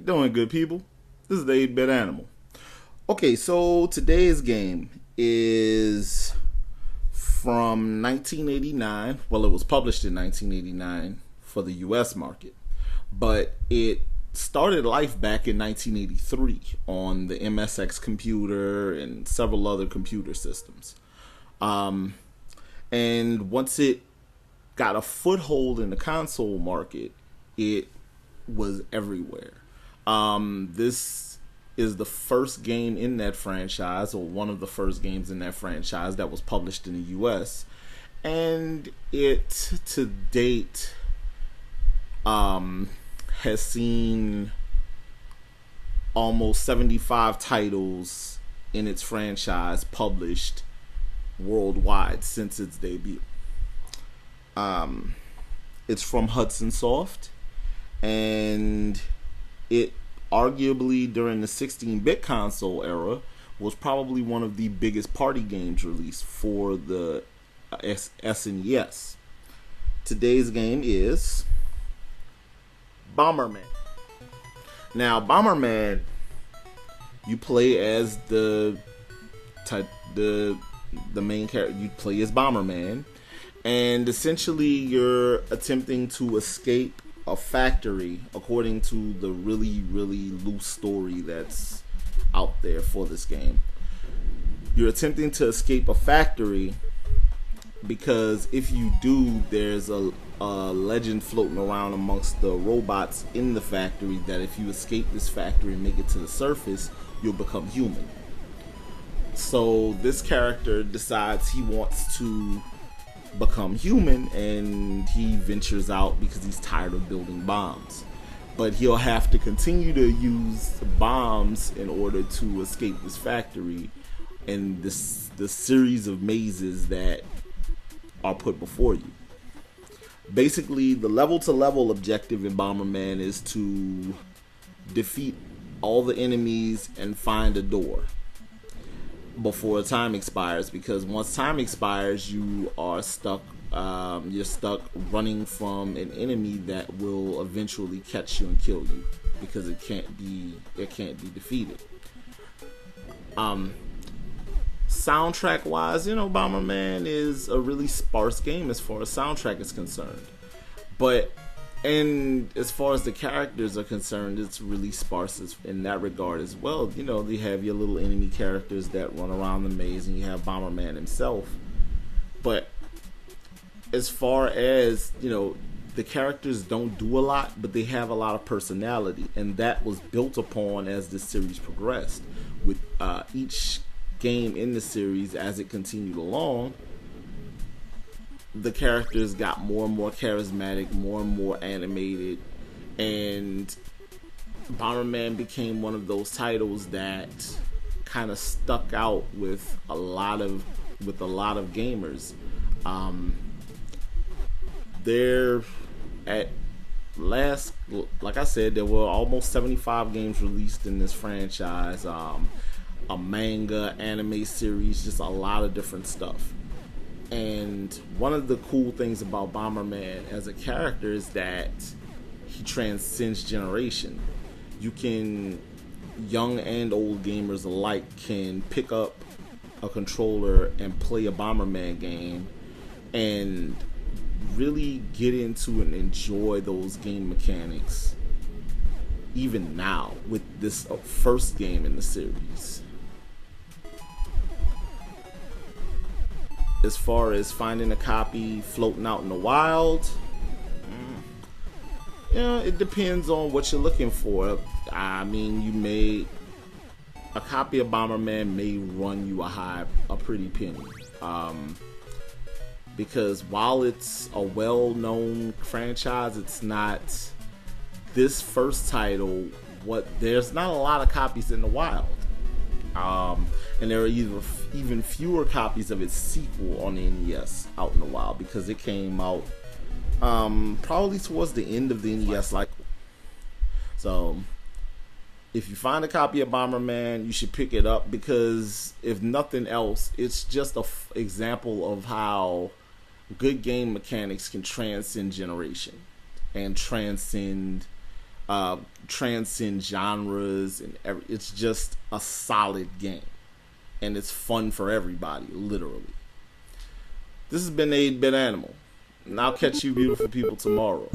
Doing good, people. This is the 8-Bit Animal. Okay, so today's game is from 1989. Well, it was published in 1989 for the US market, but it started life back in 1983 on the MSX computer and several other computer systems. And once it got a foothold in the console market, it was everywhere. This is the first game in that franchise, or one of the first games in that franchise that was published in the US, and it to date has seen almost 75 titles in its franchise published worldwide since its debut. It's from Hudson Soft, and it arguably during the 16-bit console era was probably one of the biggest party games released for the SNES. Today's game is Bomberman. Now, Bomberman, you play as the main character. You play as Bomberman, and essentially you're attempting to escape a factory, according to the really loose story that's out there for this game. You're attempting to escape a factory because if you do, there's a legend floating around amongst the robots in the factory that if you escape this factory and make it to the surface, you'll become human. So this character decides he wants to become human, and he ventures out because he's tired of building bombs. But he'll have to continue to use bombs in order to escape this factory and the series of mazes that are put before you. Basically, the level-to-level objective in Bomberman is to defeat all the enemies and find a door before time expires, because once time expires, you are stuck. You're stuck running from an enemy that will eventually catch you and kill you because it can't be defeated. Soundtrack wise, Bomberman is a really sparse game as far as soundtrack is concerned, and as far as the characters are concerned, it's really sparse in that regard as well. They have your little enemy characters that run around the maze, and you have Bomberman himself. But as far as, the characters don't do a lot, but they have a lot of personality. And that was built upon as the series progressed. With each game in the series, as it continued along, the characters got more and more charismatic, more and more animated, and Bomberman became one of those titles that kind of stuck out with a lot of gamers. There at last, like I said, there were almost 75 games released in this franchise. A manga, anime series, just a lot of different stuff. And one of the cool things about Bomberman as a character is that he transcends generation. Young and old gamers alike can pick up a controller and play a Bomberman game and really get into and enjoy those game mechanics even now with this first game in the series. As far as finding a copy floating out in the wild, it depends on what you're looking for. I mean, a copy of Bomberman may run you a pretty penny. Because while it's a well-known franchise, it's not this first title. There's not a lot of copies in the wild. And there are even fewer copies of its sequel on the NES out in the wild, because it came out probably towards the end of the NES cycle. So if you find a copy of Bomberman, you should pick it up, because if nothing else, it's just an example of how good game mechanics can transcend generation and transcend transcend genres, and it's just a solid game, and it's fun for everybody, literally. This has been 8-Bit Animal, and I'll catch you beautiful people tomorrow.